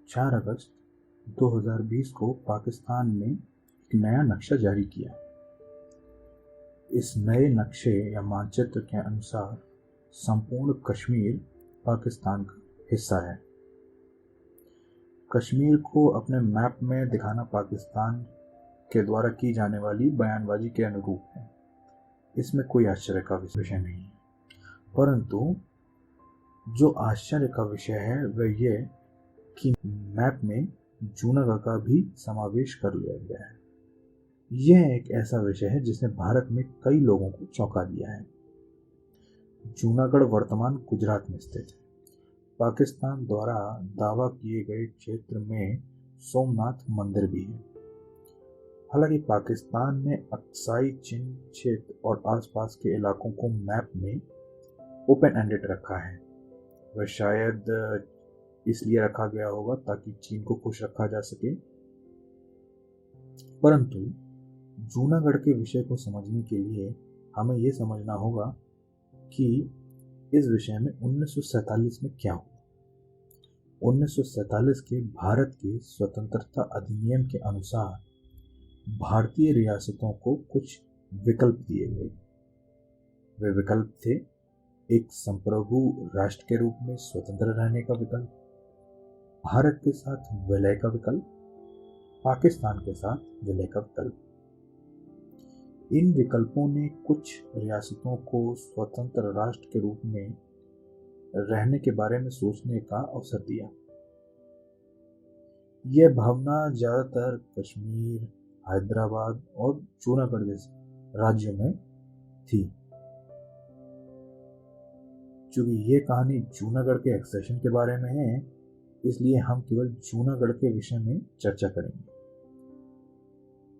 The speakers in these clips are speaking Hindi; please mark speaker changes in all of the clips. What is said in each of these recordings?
Speaker 1: 4 अगस्त 2020 को पाकिस्तान ने एक नया नक्शा जारी किया। इस नए नक्शे या मानचित्र के अनुसार संपूर्ण कश्मीर पाकिस्तान का हिस्सा है। कश्मीर को अपने मैप में दिखाना पाकिस्तान के द्वारा की जाने वाली बयानबाजी के अनुरूप है। इसमें कोई आश्चर्य का विषय नहीं है, परंतु जो आश्चर्य का विषय है वह यह कि मैप में जूनागढ़ का भी समावेश कर लिया गया है। यह एक ऐसा विषय है जिसने भारत में कई लोगों को चौंका दिया है। जूनागढ़ वर्तमान गुजरात में स्थित है। पाकिस्तान द्वारा दावा किए गए क्षेत्र में सोमनाथ मंदिर भी है। हालांकि पाकिस्तान ने अक्साई चिन क्षेत्र और आसपास के इलाकों को मैप में ओपन एंडेड रखा है। वह शायद इसलिए रखा गया होगा ताकि चीन को खुश रखा जा सके। परंतु जूनागढ़ के विषय को समझने के लिए हमें यह समझना होगा कि इस विषय में 1947 में क्या हुआ। 1947 के भारत के स्वतंत्रता अधिनियम के अनुसार भारतीय रियासतों को कुछ विकल्प दिए गए। वे विकल्प थे: एक संप्रभु राष्ट्र के रूप में स्वतंत्र रहने का विकल्प, भारत के साथ विलय का विकल्प, पाकिस्तान के साथ विलय का विकल्प। इन विकल्पों ने कुछ रियासतों को स्वतंत्र राष्ट्र के रूप में रहने के बारे में सोचने का अवसर दिया। यह भावना ज्यादातर कश्मीर, हैदराबाद और जूनागढ़ जैसे राज्यों में थी। चूंकि यह कहानी जूनागढ़ के एक्सेशन के बारे में है, इसलिए हम केवल जूनागढ़ के विषय में चर्चा करेंगे।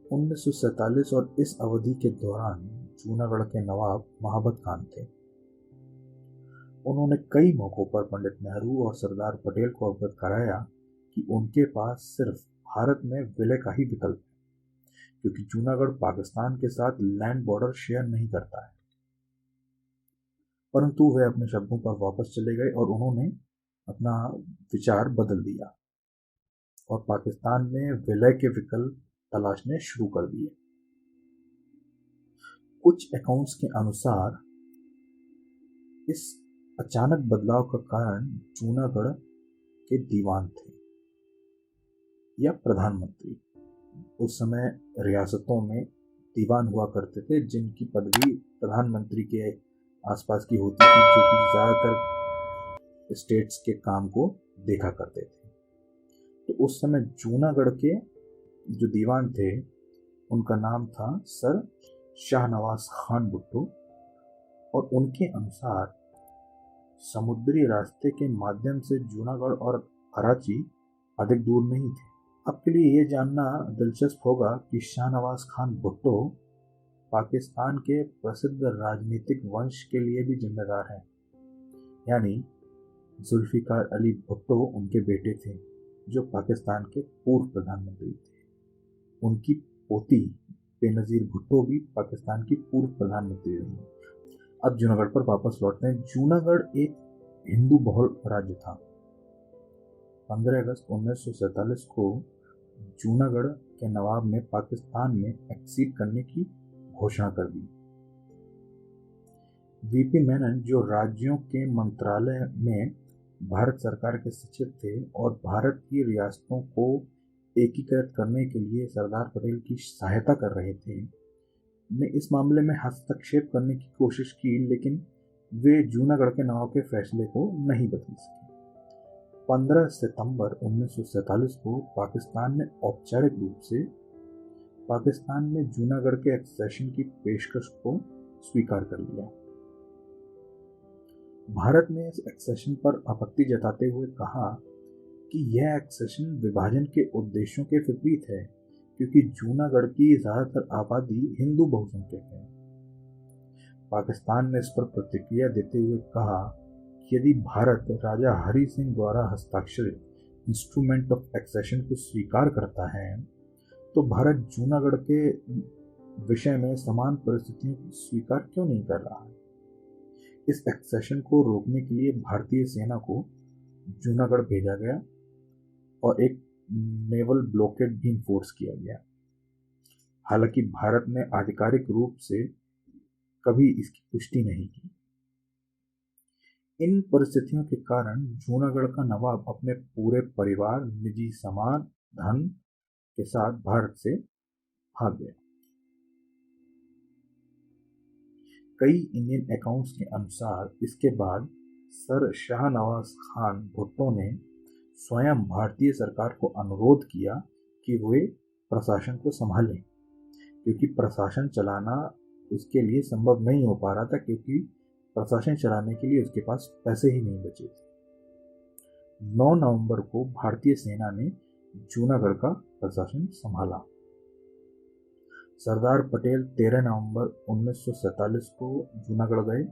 Speaker 1: 1947 और इस अवधि के दौरान जूनागढ़ के नवाब महाबत खान थे। उन्होंने कई मौकों पर पंडित नेहरू और सरदार पटेल को अवगत कराया कि उनके पास सिर्फ भारत में विलय का ही विकल्प है, क्योंकि जूनागढ़ पाकिस्तान के साथ लैंड बॉर्डर शेयर नहीं करता है। परंतु वे अपने शब्दों पर वापस चले गए और उन्होंने अपना विचार बदल दिया और पाकिस्तान में विलय के विकल्प तलाशने शुरू कर दिए। कुछ अकाउंट्स के अनुसार इस अचानक बदलाव का कारण जूनागढ़ के दीवान थे या प्रधानमंत्री। उस समय रियासतों में दीवान हुआ करते थे जिनकी पदवी प्रधानमंत्री के आसपास की होती थी, जो कि ज्यादातर स्टेट्स के काम को देखा करते थे। तो उस समय जूनागढ़ के जो दीवान थे उनका नाम था सर शाहनवाज खान भुट्टो, और उनके अनुसार समुद्री रास्ते के माध्यम से जूनागढ़ और कराची अधिक दूर नहीं थे। आपके लिए यह जानना दिलचस्प होगा कि शाहनवाज खान भुट्टो पाकिस्तान के प्रसिद्ध राजनीतिक वंश के लिए भी जिम्मेदार हैं, यानी जुल्फिकार अली भुट्टो उनके बेटे थे, जो पाकिस्तान के पूर्व प्रधानमंत्री थे। उनकी पोती बेनजीर भुट्टो भी पाकिस्तान की पूर्व प्रधानमंत्री रही। अब जूनागढ़ पर वापस लौटते हैं। जूनागढ़ एक हिंदू बहुल राज्य था। 15 अगस्त 1947 को जूनागढ़ के नवाब ने पाकिस्तान में एक्सीड करने की घोषणा कर दी। वीपी मेनन, जो राज्यों के मंत्रालय में भारत सरकार के सचिव थे और भारत की रियासतों को एकीकृत करने के लिए सरदार पटेल की सहायता कर रहे थे, ने इस मामले में हस्तक्षेप करने की कोशिश की, लेकिन वे जूनागढ़ के नवाब के फैसले को नहीं बदल सके। 15 सितंबर 1947 को पाकिस्तान ने औपचारिक रूप से पाकिस्तान में जूनागढ़ के एक्सेशन की पेशकश को स्वीकार कर लिया। भारत ने इस एक्सेशन पर आपत्ति जताते हुए कहा कि यह एक्सेशन विभाजन के उद्देश्यों के विपरीत है, क्योंकि जूनागढ़ की ज्यादातर आबादी हिंदू बहुसंख्यक है। पाकिस्तान ने इस पर प्रतिक्रिया देते हुए कहा कि यदि भारत राजा हरि सिंह द्वारा हस्ताक्षरित इंस्ट्रूमेंट ऑफ एक्सेशन को स्वीकार करता है, तो भारत जूनागढ़ के विषय में समान परिस्थितियों को स्वीकार क्यों नहीं कर रहा है। इस एक्सेशन को रोकने के लिए भारतीय सेना को जूनागढ़ भेजा गया और एक नेवल ब्लॉकेड भी इन्फोर्स किया गया। हालांकि भारत ने आधिकारिक रूप से कभी इसकी पुष्टि नहीं की। इन परिस्थितियों के कारण जूनागढ़ का नवाब अपने पूरे परिवार, निजी सामान, धन के साथ भारत से भाग गया। कई इंडियन अकाउंट्स के अनुसार इसके बाद सर शाहनवाज खान भुट्टो ने स्वयं भारतीय सरकार को अनुरोध किया कि वे प्रशासन को संभालें, क्योंकि प्रशासन चलाना उसके लिए संभव नहीं हो पा रहा था, क्योंकि प्रशासन चलाने के लिए उसके पास पैसे ही नहीं बचे थे। 9 नवंबर को भारतीय सेना ने जूनागढ़ का प्रशासन संभाला। सरदार पटेल 13 नवंबर 1947 को जूनागढ़ गए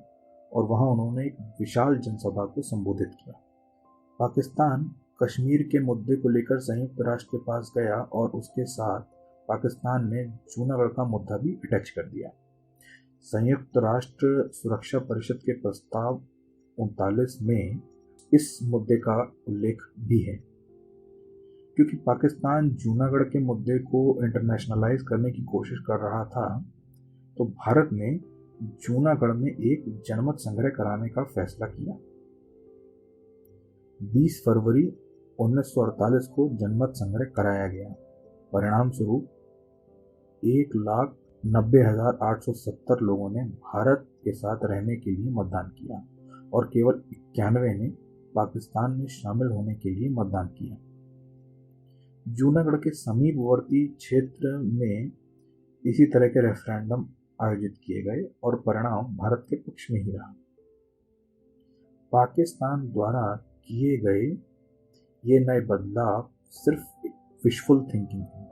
Speaker 1: और वहां उन्होंने एक विशाल जनसभा को संबोधित किया। पाकिस्तान कश्मीर के मुद्दे को लेकर संयुक्त राष्ट्र के पास गया और उसके साथ पाकिस्तान ने जूनागढ़ का मुद्दा भी अटैच कर दिया। संयुक्त राष्ट्र सुरक्षा परिषद के प्रस्ताव 39 में इस मुद्दे का उल्लेख भी है। क्योंकि पाकिस्तान जूनागढ़ के मुद्दे को इंटरनेशनलाइज करने की कोशिश कर रहा था, तो भारत ने जूनागढ़ में एक जनमत संग्रह कराने का फैसला किया। 20 फरवरी 1948 को जनमत संग्रह कराया गया। परिणाम स्वरूप 1,90,870 लोगों ने भारत के साथ रहने के लिए मतदान किया और केवल 91 ने पाकिस्तान में शामिल होने के लिए मतदान किया। जूनागढ़ के समीपवर्ती क्षेत्र में इसी तरह के रेफरेंडम आयोजित किए गए और परिणाम भारत के पक्ष में ही रहा। पाकिस्तान द्वारा किए गए ये नए बदलाव सिर्फ विशफुल थिंकिंग है,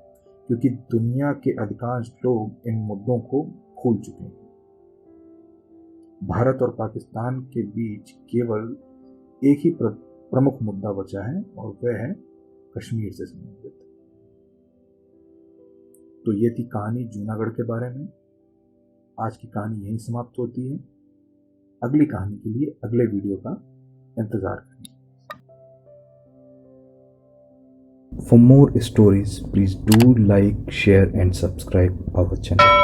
Speaker 1: क्योंकि दुनिया के अधिकांश लोग इन मुद्दों को भूल चुके हैं। भारत और पाकिस्तान के बीच केवल एक ही प्रमुख मुद्दा बचा है और वह है कश्मीर से संबंधित। तो ये थी कहानी जूनागढ़ के बारे में। आज की कहानी यहीं समाप्त होती है। अगली कहानी के लिए अगले वीडियो का इंतजार करें। For more stories, please do like, share and subscribe our channel.